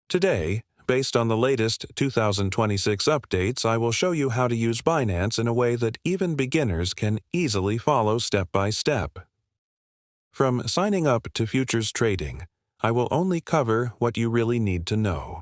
Today, based on the latest 2026 updates, I will show you how to use Binance in a way that even beginners can easily follow step by step. From signing up to futures trading, I will only cover what you really need to know.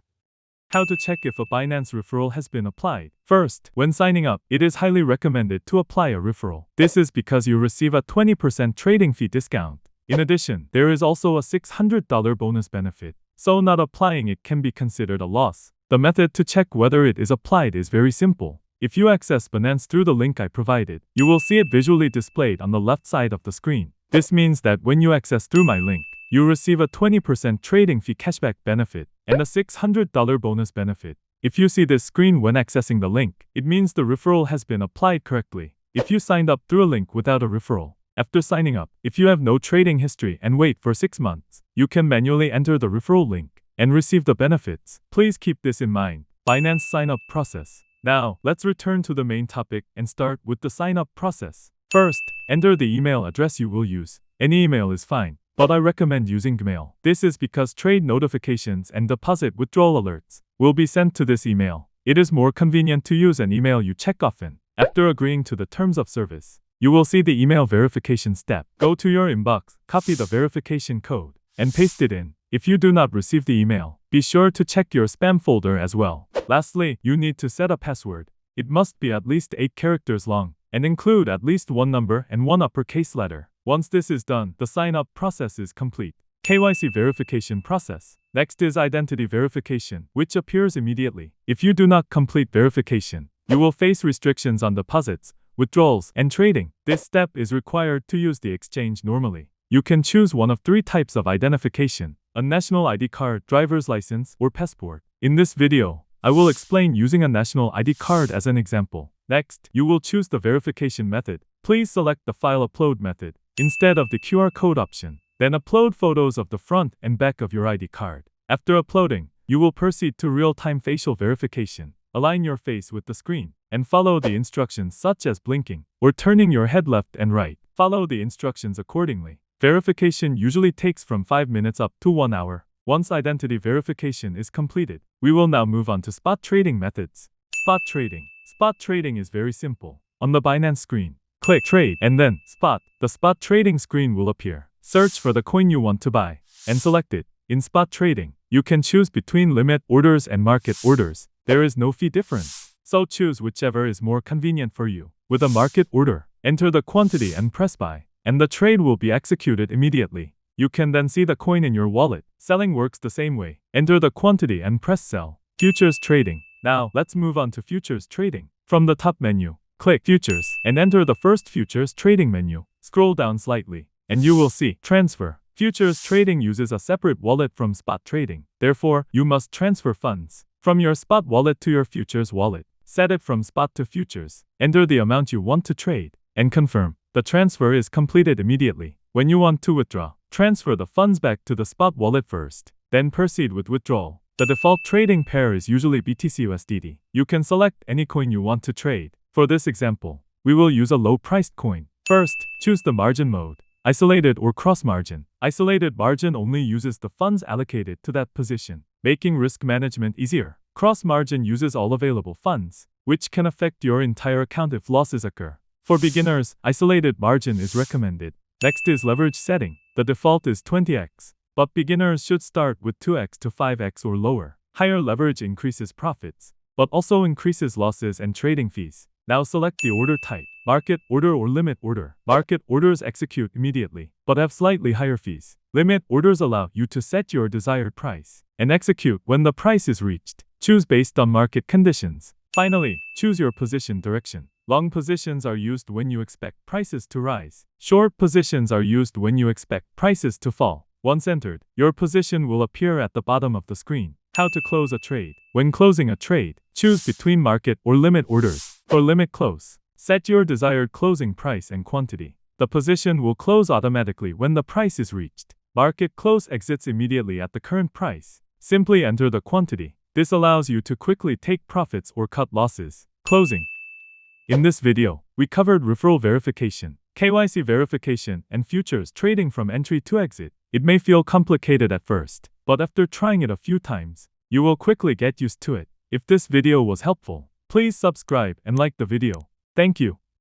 How to check if a Binance referral has been applied. First, when signing up, it is highly recommended to apply a referral. This is because you receive a 20% trading fee discount. In addition, there is also a $600 bonus benefit, so not applying it can be considered a loss. The method to check whether it is applied is very simple. If you access Binance through the link I provided, you will see it visually displayed on the left side of the screen. This means that when you access through my link, you receive a 20% trading fee cashback benefit and a $600 bonus benefit. If you see this screen when accessing the link, it means the referral has been applied correctly. If you signed up through a link without a referral, after signing up, if you have no trading history and wait for 6 months, you can manually enter the referral link and receive the benefits. Please keep this in mind. Binance sign-up process. Now, let's return to the main topic and start with the sign-up process. First, enter the email address you will use. Any email is fine, but I recommend using Gmail. This is because trade notifications and deposit withdrawal alerts will be sent to this email. It is more convenient to use an email you check often. After agreeing to the terms of service, you will see the email verification step. Go to your inbox, copy the verification code, and paste it in. If you do not receive the email, be sure to check your spam folder as well. Lastly, you need to set a password. It must be at least 8 characters long and include at least one number and one uppercase letter. Once this is done, the sign-up process is complete. KYC verification process. Next is identity verification, which appears immediately. If you do not complete verification, you will face restrictions on deposits, withdrawals, and trading. This step is required to use the exchange normally. You can choose one of 3 types of identification: a national ID card, driver's license, or passport. In this video, I will explain using a national ID card as an example. Next, you will choose the verification method. Please select the file upload method instead of the QR code option. Then upload photos of the front and back of your ID card. After uploading, you will proceed to real-time facial verification. Align your face with the screen and follow the instructions such as blinking or turning your head left and right. Follow the instructions accordingly. Verification usually takes from 5 minutes up to 1 hour. Once identity verification is completed, we will now move on to spot trading methods. Spot trading. Spot trading is very simple. On the Binance screen, click Trade and then Spot. The spot trading screen will appear. Search for the coin you want to buy and select it. In spot trading, you can choose between limit orders and market orders. There is no fee difference, so choose whichever is more convenient for you. With a market order, enter the quantity and press buy, and the trade will be executed immediately. You can then see the coin in your wallet. Selling works the same way. Enter the quantity and press sell. Futures trading. Now, let's move on to futures trading. From the top menu, click Futures and enter the first futures trading menu. Scroll down slightly, and you will see Transfer. Futures trading uses a separate wallet from spot trading. Therefore, you must transfer funds from your spot wallet to your futures wallet. Set it from spot to futures. Enter the amount you want to trade and confirm. The transfer is completed immediately. When you want to withdraw, transfer the funds back to the spot wallet first. Then proceed with withdrawal. The default trading pair is usually BTC-USDT. You can select any coin you want to trade. For this example, we will use a low-priced coin. First, choose the margin mode. Isolated or cross margin. Isolated margin only uses the funds allocated to that position, making risk management easier. Cross margin uses all available funds, which can affect your entire account if losses occur. For beginners, isolated margin is recommended. Next is leverage setting. The default is 20x, but beginners should start with 2x to 5x or lower. Higher leverage increases profits, but also increases losses and trading fees. Now select the order type, market order or limit order. Market orders execute immediately, but have slightly higher fees. Limit orders allow you to set your desired price and execute when the price is reached. Choose based on market conditions. Finally, choose your position direction. Long positions are used when you expect prices to rise. Short positions are used when you expect prices to fall. Once entered, your position will appear at the bottom of the screen. How to close a trade. When closing a trade, choose between market or limit orders. For limit close, set your desired closing price and quantity. The position will close automatically when the price is reached. Market close exits immediately at the current price. Simply enter the quantity. This allows you to quickly take profits or cut losses. Closing. In this video, we covered referral verification, KYC verification, and futures trading from entry to exit. It may feel complicated at first, but after trying it a few times, You will quickly get used to it. If this video was helpful, please subscribe and like the video. Thank you.